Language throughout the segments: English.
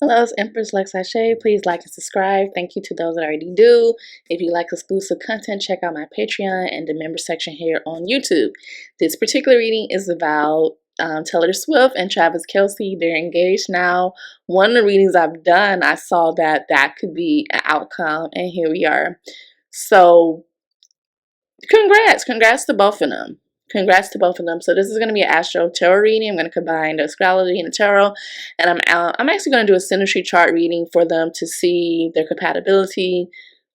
Hello, it's EmpressLuxase. Please like and subscribe. Thank you to those that already do. If you like exclusive content, check out my Patreon and the member section here on YouTube. This particular reading is about Taylor Swift and Travis Kelce. They're engaged now. One of the readings I've done, I saw that could be an outcome, and here we are. So, congrats to both of them. Congrats to both of them. So this is going to be an Astro tarot reading. I'm going to combine the astrology and the tarot, and I'm actually going to do a synastry chart reading for them to see their compatibility.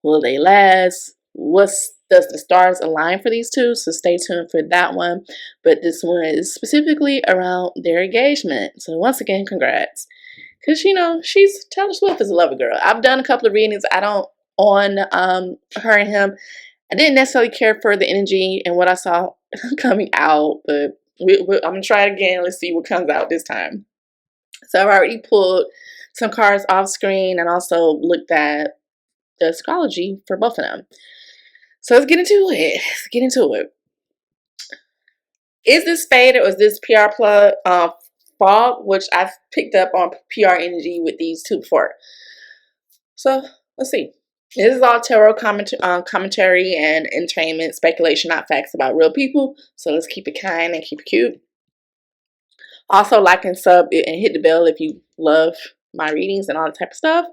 Will they last? Does the stars align for these two? So stay tuned for that one. But this one is specifically around their engagement. So once again, congrats, because Taylor Swift is a lover girl. I've done a couple of readings. On her and him. I didn't necessarily care for the energy and what I saw coming out, but I'm going to try it again. Let's see what comes out this time. So I've already pulled some cards off screen and also looked at the astrology for both of them. So let's get into it. Is this faded or is this PR fog, which I've picked up on PR energy with these two before. So let's see. This is all tarot commentary and entertainment, speculation, not facts about real people. So let's keep it kind and keep it cute. Also, like and sub and hit the bell if you love my readings and all that type of stuff.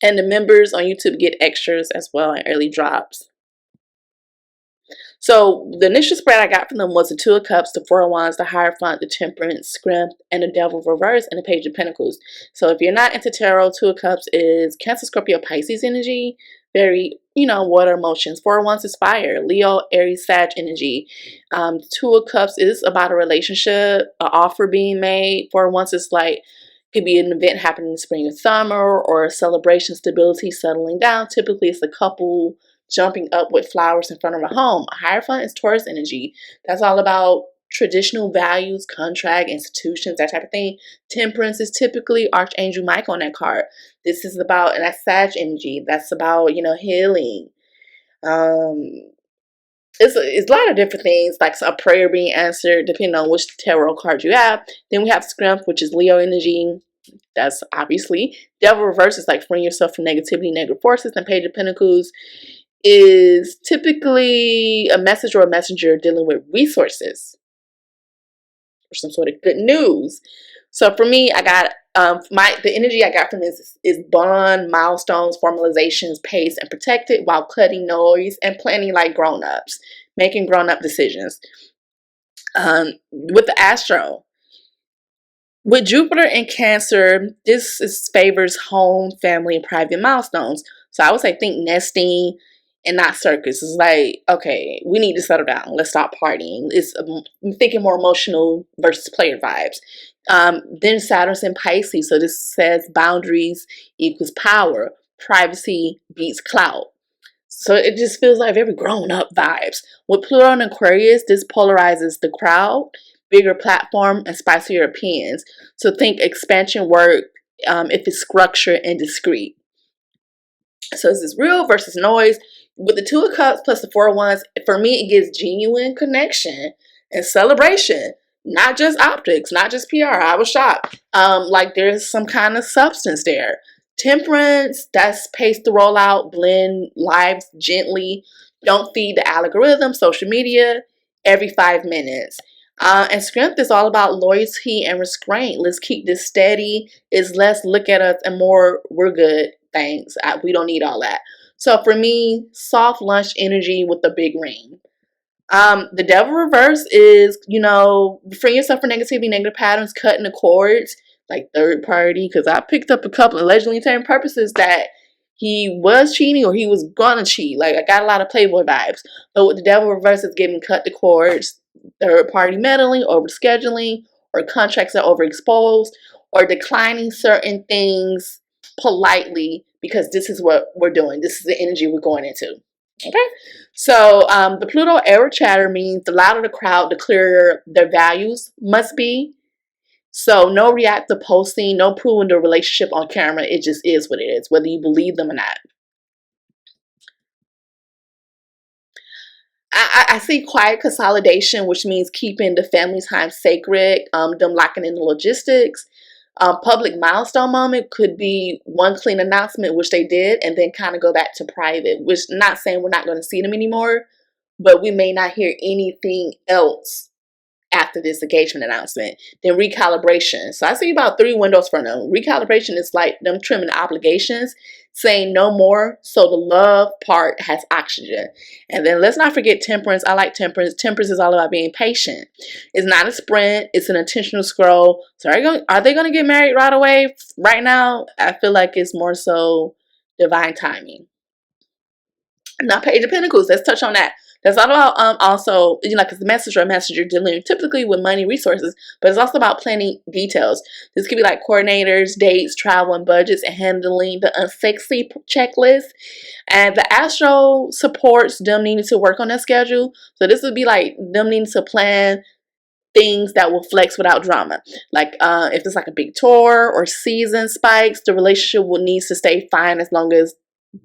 And the members on YouTube get extras as well and early drops. So the initial spread I got from them was the Two of Cups, the Four of Wands, the Hierophant, the Temperance, Strength, and the Devil reverse, and the Page of Pentacles. So if you're not into tarot, Two of Cups is Cancer, Scorpio, Pisces energy. Very, water emotions. Four of Wands is fire. Leo, Aries, Sag energy. Two of Cups is about a relationship, an offer being made. Four of Wands is could be an event happening in spring or summer, or a celebration, stability, settling down. Typically, it's a couple jumping up with flowers in front of a home. A Hierophant is Taurus energy. That's all about traditional values, contract, institutions, that type of thing. Temperance is typically Archangel Michael on that card. This is about, and that's Sag energy. That's about, healing. It's a lot of different things, like a prayer being answered, depending on which tarot card you have. Then we have Strength, which is Leo energy. That's obviously. Devil reverse is like freeing yourself from negativity, negative forces. And Page of Pentacles is typically a message or a messenger dealing with resources or some sort of good news. So for me, I got the energy I got from this is bond, milestones, formalizations, pace, and protected while cutting noise and planning like grown-ups, making grown-up decisions. With the Astro, with Jupiter in Cancer, this favors home, family, and private milestones. So I would say think nesting and not circus. It's like, okay, we need to settle down. Let's stop partying. I'm thinking more emotional versus player vibes. Then Saturn's in Pisces. So this says boundaries equals power. Privacy beats clout. So it just feels like very grown up vibes. With Pluto and Aquarius, this polarizes the crowd, bigger platform, and spicier opinions. So think expansion work if it's structured and discreet. So this is real versus noise. With the Two of Cups plus the Four of Wands, for me, it gives genuine connection and celebration. Not just optics, not just PR. I was shocked. Like there's some kind of substance there. Temperance, that's pace the rollout, blend lives gently. Don't feed the algorithm, social media, every 5 minutes. And Strength is all about loyalty and restraint. Let's keep this steady. It's less look at us and more we're good. Thanks. We don't need all that. So for me, soft lunch energy with the big ring. The Devil reverse is, freeing yourself from negativity, negative patterns, cutting the cords, like third party. Because I picked up a couple allegedly intended purposes that he was cheating or he was gonna cheat. Like I got a lot of Playboy vibes. But with the Devil reverse, it's giving cut the cords, third party meddling, over scheduling, or contracts that are overexposed, or declining certain things politely because this is what we're doing. This is the energy we're going into. Okay, so the Pluto error chatter means the louder the crowd, the clearer their values must be. So no reactive posting, no proving the relationship on camera. It just is what it is, whether you believe them or not. I see quiet consolidation, which means keeping the family time sacred, them locking in the logistics. Public milestone moment could be one clean announcement, which they did, and then kind of go back to private, which not saying we're not going to see them anymore, but we may not hear anything else after this engagement announcement. Then recalibration. So I see about 3 windows for them. Recalibration is like them trimming obligations, saying no more, so the love part has oxygen. And then let's not forget temperance. I like temperance. Temperance is all about being patient. It's not a sprint, it's an intentional scroll. So are they going to get married right away? Right now, I feel like it's more so divine timing. Now, Page of Pentacles, let's touch on that. That's all about also, you know, like, it's a message or a messenger dealing typically with money, resources, but it's also about planning details. This could be like coordinators, dates, travel, and budgets, and handling the unsexy checklist. And the Astro supports them needing to work on their schedule. So this would be like them needing to plan things that will flex without drama. Like if it's like a big tour or season spikes, the relationship will need to stay fine as long as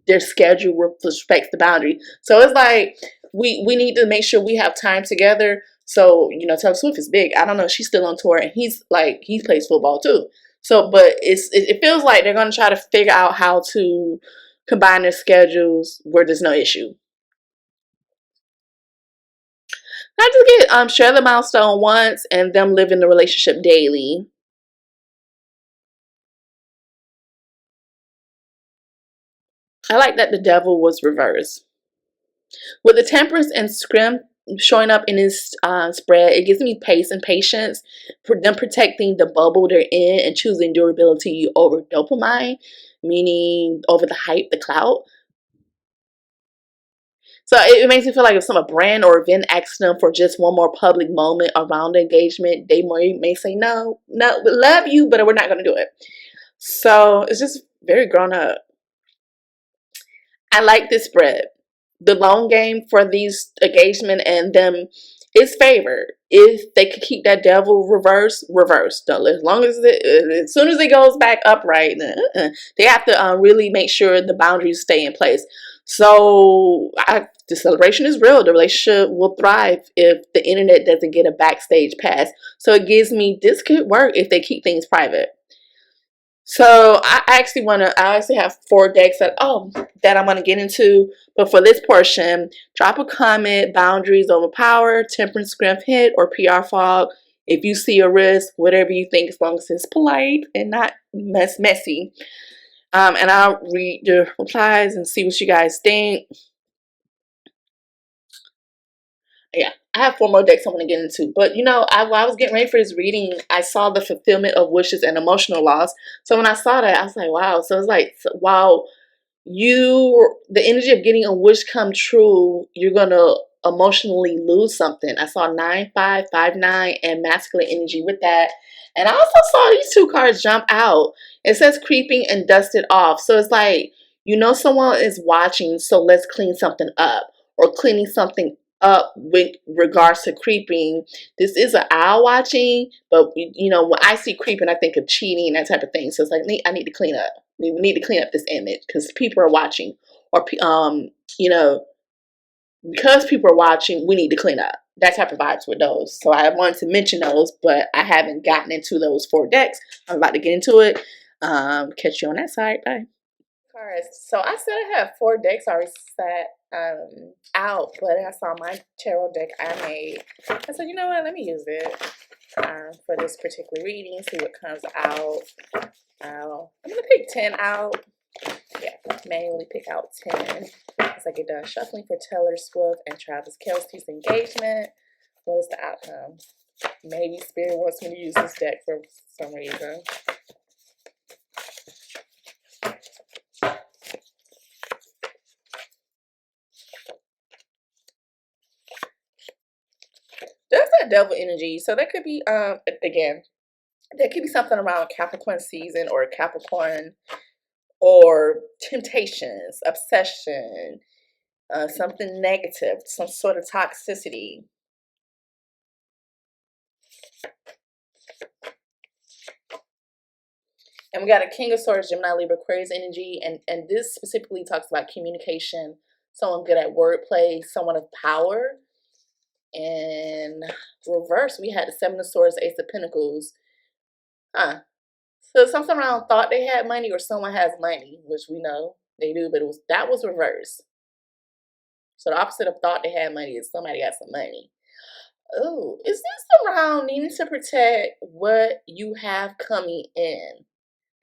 their schedule respects the boundary. So it's like we need to make sure we have time together. So, you know, Taylor Swift is big. I don't know, she's still on tour, and he plays football too. So, but it feels like they're going to try to figure out how to combine their schedules where there's no issue. I just get share the milestone once and them live in the relationship daily. I like that the devil was reversed. With the temperance and scrim showing up in this spread, it gives me pace and patience for them protecting the bubble they're in and choosing durability over dopamine, meaning over the hype, the clout. So it makes me feel like if some brand or event asks them for just one more public moment around the engagement, they may say, no, we love you, but we're not going to do it. So it's just very grown up. I like this spread. The long game for these engagement and them is favored. If they could keep that devil reverse. As long as as soon as it goes back upright, they have to really make sure the boundaries stay in place. So the celebration is real. The relationship will thrive if the internet doesn't get a backstage pass. So it gives me this could work if they keep things private. So I actually have 4 decks that I'm gonna get into. But for this portion, drop a comment, boundaries over power, temperance, scrimp hit, or PR fog. If you see a risk, whatever you think, as long as it's polite and not messy. And I'll read the replies and see what you guys think. Yeah, I have 4 more decks I want to get into. But you know, while I was getting ready for this reading, I saw the fulfillment of wishes and emotional loss. So when I saw that, I was like, wow. So it's like, wow, the energy of getting a wish come true, you're gonna emotionally lose something. I saw 9-5-5-9 and masculine energy with that. And I also saw these 2 cards jump out. It says creeping and dusted off. So it's like, you know, someone is watching, so let's clean something up, or cleaning something up with regards to creeping. This is an owl watching, but you know, when I see creeping, I think of cheating and that type of thing. So it's like, I need to clean up. We need to clean up this image because people are watching, or you know, because people are watching, we need to clean up. That type of vibes with those. So I wanted to mention those, but I haven't gotten into those 4 decks. I'm about to get into it. Catch you on that side. Bye. Alright, so I said I have 4 decks already set out, but I saw my tarot deck I made. I said, you know what, let me use it for this particular reading, see what comes out. I'm going to pick 10 out. Yeah, manually pick out 10 as I get done shuffling for Taylor Swift and Travis Kelce's engagement. What is the outcome? Maybe Spirit wants me to use this deck for some reason. There's that devil energy. So that could be, again, there could be something around Capricorn season or Capricorn, or temptations, obsession, something negative, some sort of toxicity. And we got a King of Swords, Gemini, Libra, Aquarius energy. And this specifically talks about communication, someone good at wordplay, someone of power. And reverse, we had the 7 of Swords, Ace of Pentacles. So something around thought they had money or someone has money, which we know they do, but that was reversed. So the opposite of thought they had money is somebody got some money. Oh, is this around needing to protect what you have coming in?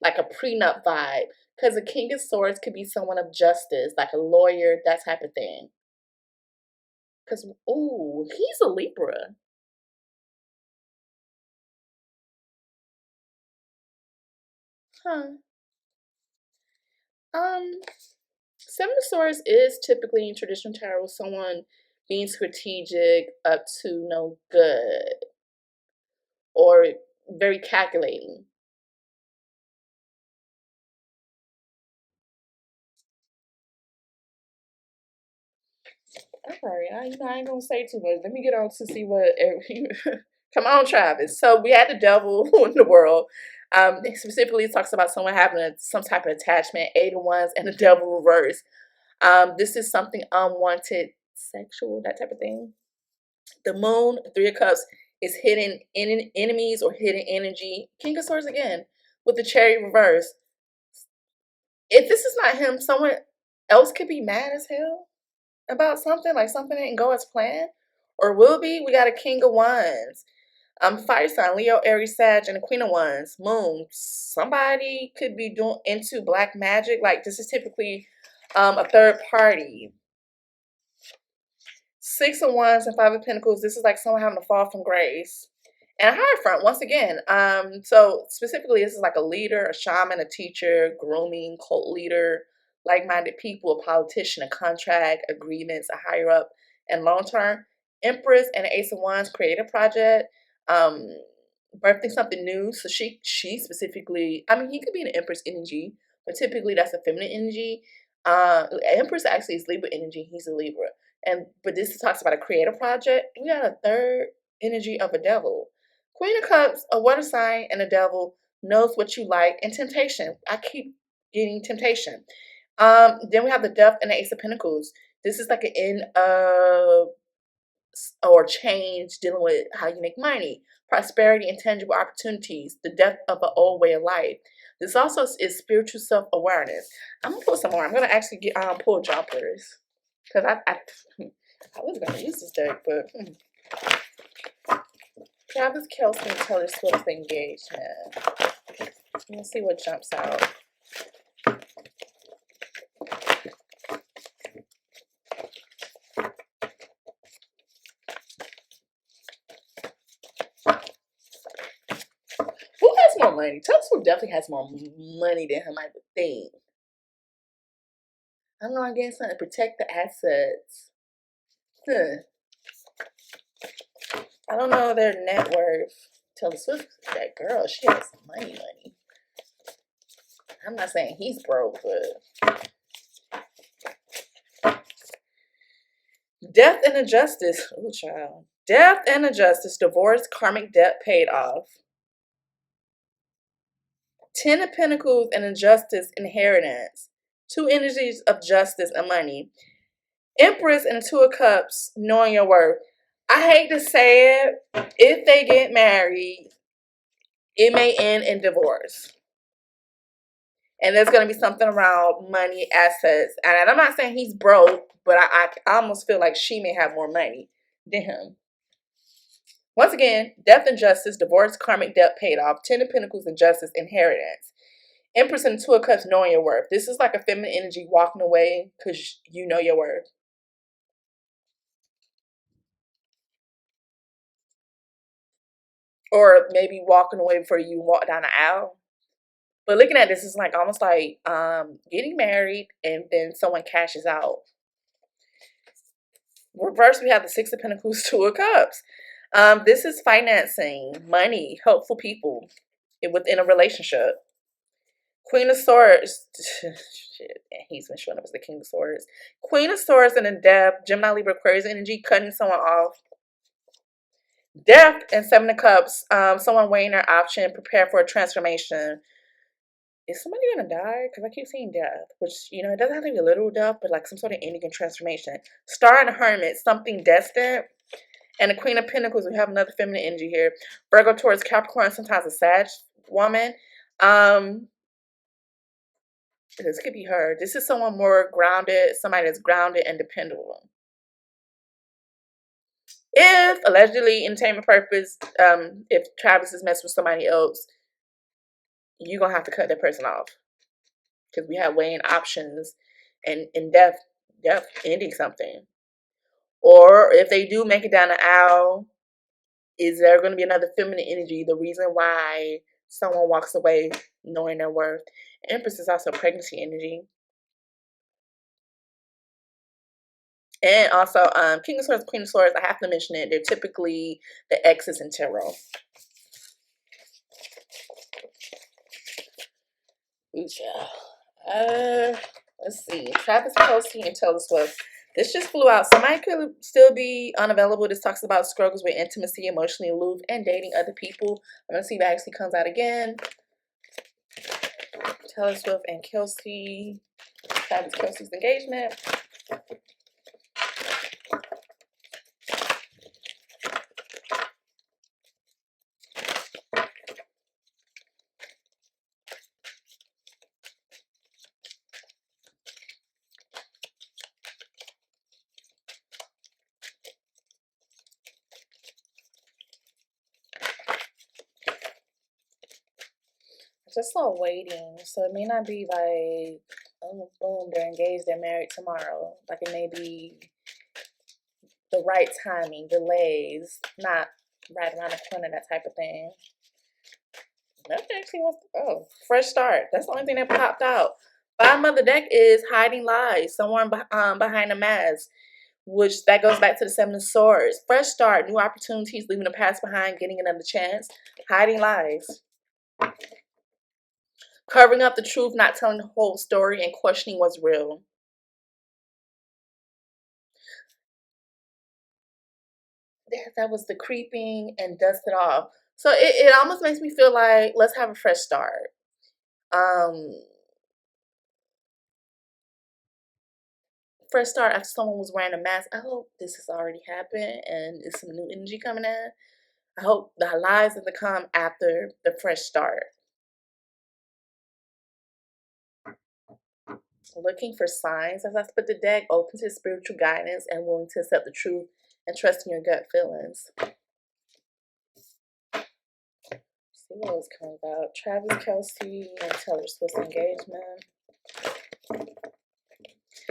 Like a prenup vibe. Because a King of Swords could be someone of justice, like a lawyer, that type of thing. Because, ooh, he's a Libra. Huh. Seven of Swords is typically in traditional tarot someone being strategic up to no good or very calculating. All right, I ain't gonna say too much. Let me get on to see what. Come on, Travis. So we had the devil in the world. Specifically, it talks about someone having some type of attachment, 8 of Wands, and the devil reverse. This is something unwanted, sexual, that type of thing. The moon, 3 of Cups, is hidden enemies or hidden energy. King of Swords again with the Chariot reverse. If this is not him, someone else could be mad as hell about something, like something didn't go as planned, or will be. We got a King of Wands, fire sign, Leo, Aries, Sag, and the Queen of Wands, Moon. Somebody could be doing into black magic. Like this is typically a third party. 6 of Wands and 5 of Pentacles. This is like someone having to fall from grace. And a Hierophant, once again. So specifically, this is like a leader, a shaman, a teacher, grooming, cult leader, like-minded people, a politician, a contract, agreements, a higher up, and long term. Empress and the Ace of Wands create a project, birthing something new. So she specifically, I mean, he could be an Empress energy, but typically that's a feminine energy. Empress actually is Libra energy. He's a Libra. But this talks about a creative project. We got a third energy of a devil. Queen of Cups, a water sign, and a devil knows what you like, and temptation. I keep getting temptation. Then we have the Death and the Ace of Pentacles. This is like an end of or change dealing with how you make money, prosperity, and tangible opportunities, the death of an old way of life. This also is spiritual self-awareness. I'm gonna pull some more. I'm gonna actually get pull jumpers because I was gonna use this deck, but Travis, Kelce, and Taylor Swift's engagement. Let's see what jumps out. Who has more money? Taylor Swift definitely has more money than him, I would think. I don't know, I'm getting something to protect the assets. I don't know their net worth. Taylor Swift, that girl, she has money. I'm not saying he's broke, but death and injustice. Oh, child. Death and injustice, divorce, karmic debt paid off. 10 of Pentacles and injustice, inheritance. 2 energies of justice and money. Empress and 2 of Cups, knowing your worth. I hate to say it, if they get married, it may end in divorce. And there's going to be something around money, assets. And I'm not saying he's broke, but I almost feel like she may have more money than him. Once again, death and justice, divorce, karmic debt paid off, 10 of Pentacles and justice, inheritance. Empress and 2 of Cups, knowing your worth. This is like a feminine energy walking away because you know your worth. Or maybe walking away before you walk down the aisle. But looking at this, it's like almost like getting married and then someone cashes out. Reverse, we have the 6 of Pentacles, 2 of Cups. This is financing, money, helpful people within a relationship. Queen of Swords. Shit, he's been showing up as the King of Swords. Queen of Swords and a Death, Gemini, Libra, Aquarius energy, cutting someone off. Death and 7 of Cups, someone weighing their option, prepare for a transformation. Is somebody gonna die? Because I keep seeing death, which, you know, it doesn't have to be a literal death, but like some sort of ending and transformation. Star and Hermit, something destined. And the Queen of Pentacles, we have another feminine energy here. Virgo, Taurus, Capricorn, sometimes a Sag woman. This could be her. This is someone more grounded, somebody that's grounded and dependable. If allegedly entertainment purpose, if Travis is messing with somebody else, you're gonna have to cut that person off. Because we have weighing options and in death ending something. Or if they do make it down the aisle, is there going to be another feminine energy? The reason why someone walks away knowing their worth. Empress is also pregnancy energy. And also, King of Swords, Queen of Swords, I have to mention it. They're typically the X's in tarot. Let's see. Travis Kelce and Taylor Swift. This just flew out. Somebody could still be unavailable. This talks about struggles with intimacy, emotionally aloof, and dating other people. I'm going to see if it actually comes out again. Taylor Swift and Kelce. Travis Kelce's engagement. Just saw waiting, so it may not be like, oh, boom, they're engaged, they're married tomorrow. Like it may be the right timing, delays, not right around the corner, that type of thing. Nothing actually wants to go. Fresh start. That's the only thing that popped out. Bottom of the deck is hiding lies, someone behind a mask, which that goes back to the Seven of Swords. Fresh start, new opportunities, leaving the past behind, getting another chance. Hiding lies. Covering up the truth, not telling the whole story, and questioning what's real. That was the creeping and dust it off. So it almost makes me feel like, let's have a fresh start. Fresh start after someone was wearing a mask. I hope this has already happened and it's some new energy coming in. I hope the lies that come after the fresh start. Looking for signs as I split the deck, open to spiritual guidance and willing to accept the truth and trusting your gut feelings. See what else comes out. Travis Kelce and Taylor Swift's engagement.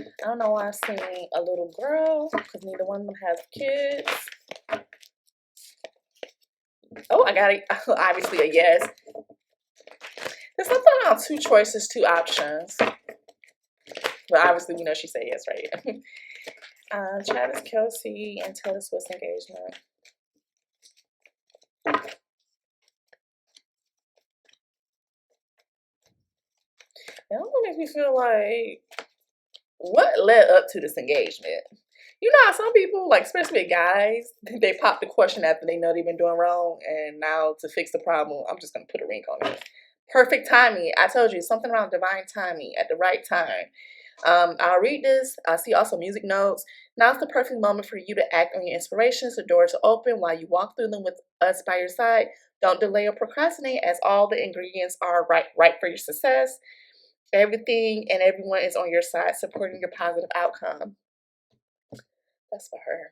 I don't know why I'm seeing a little girl because neither one of them has kids. Oh, I got it. Obviously a yes. There's something around two choices, two options. But obviously we know she said yes, right? Travis Kelce and Taylor Swift's engagement. It almost makes me feel like, what led up to this engagement? You know how some people, like especially guys, they pop the question after they know they've been doing wrong, and now to fix the problem, I'm just gonna put a ring on it. Perfect timing. I told you, something around divine timing at the right time. I'll read this. I see also music notes. Now's the perfect moment for you to act on your inspirations. The doors are open while you walk through them with us by your side. Don't delay or procrastinate, as all the ingredients are right for your success. Everything and everyone is on your side, supporting your positive outcome. That's for her.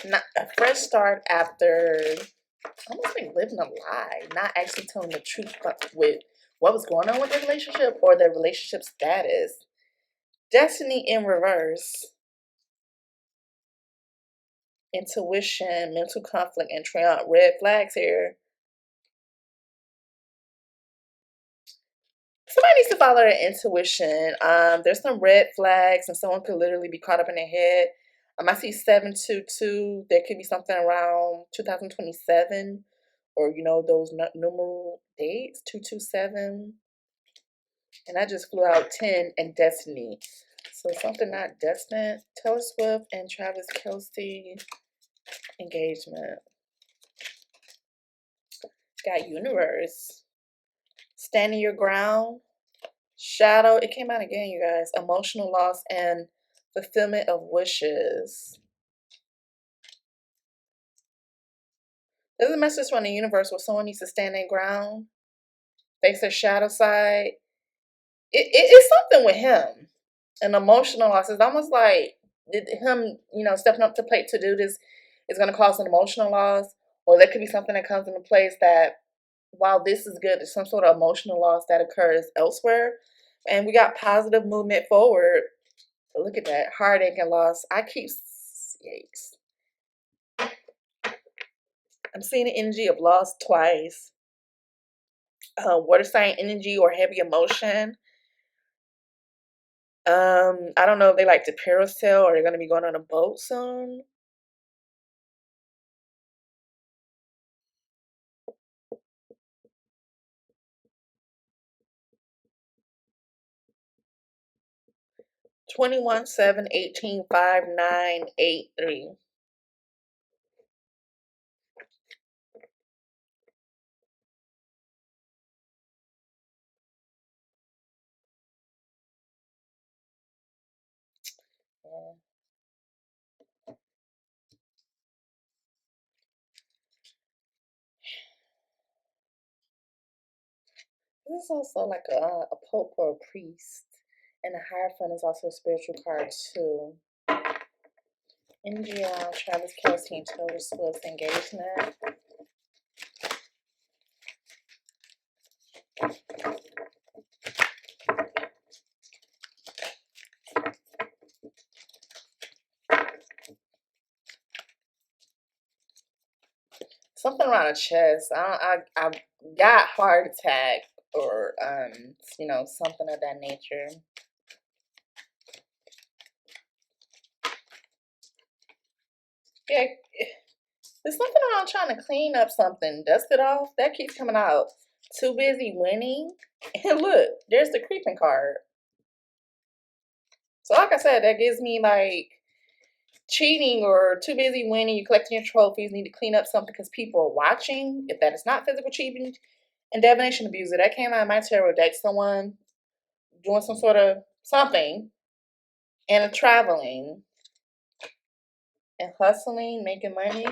Not a fresh start after almost like living a lie, not actually telling the truth with what was going on with the relationship or the relationship status. Destiny in reverse. Intuition, mental conflict, and triumph. Red flags here. Somebody needs to follow their intuition. There's some red flags, and someone could literally be caught up in their head. I see 722. There could be something around 2027, or those numeral dates, 227. And I just flew out 10 and destiny. So something not destined. Taylor Swift and Travis Kelce engagement. Got universe. Standing your ground. Shadow, it came out again, you guys. Emotional loss and fulfillment of wishes. There's a message from the universe where someone needs to stand their ground, face their shadow side. It's something with him. An emotional loss. It's almost like him, stepping up to plate to do this is going to cause an emotional loss. Or there could be something that comes into place that, while this is good, there's some sort of emotional loss that occurs elsewhere. And we got positive movement forward. Look at that. Heartache and loss. Yikes. I'm seeing the energy of loss twice. Water sign energy or heavy emotion. I don't know if they like to parasail or they're going to be going on a boat soon. (21, 7, 18, 5, 9, 8, 3). Yeah. This is also like a pope or a priest. And the Hierophant is also a spiritual card too. Energy on Travis Kelce and Taylor Swift's engagement. Something around the chest. I got heart attack or something of that nature. Yeah, there's something around trying to clean up something, dust it off. That keeps coming out. Too busy winning. And look, there's the creeping card. So like I said, that gives me like cheating or too busy winning. You're collecting your trophies, need to clean up something because people are watching. If that is not physical cheating. And divination abuser. That came out of my tarot deck. Someone doing some sort of something. And traveling. And hustling, making money.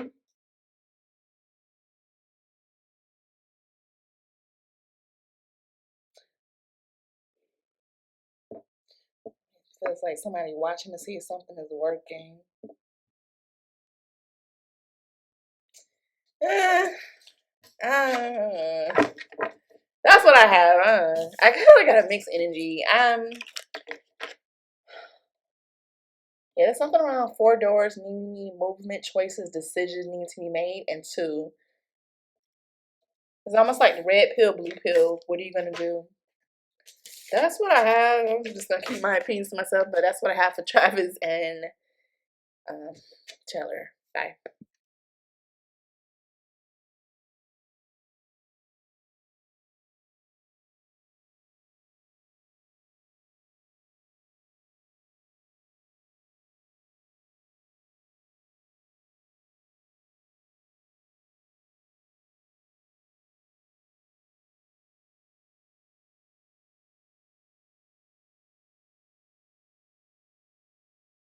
Feels like somebody watching to see if something is working. That's what I have. I kind of got a mixed energy. Yeah, there's something around 4 doors, movement, choices, decisions need to be made, and 2. It's almost like the red pill, blue pill. What are you gonna do? That's what I have. I'm just gonna keep my opinions to myself, but that's what I have for Travis and Taylor. Bye.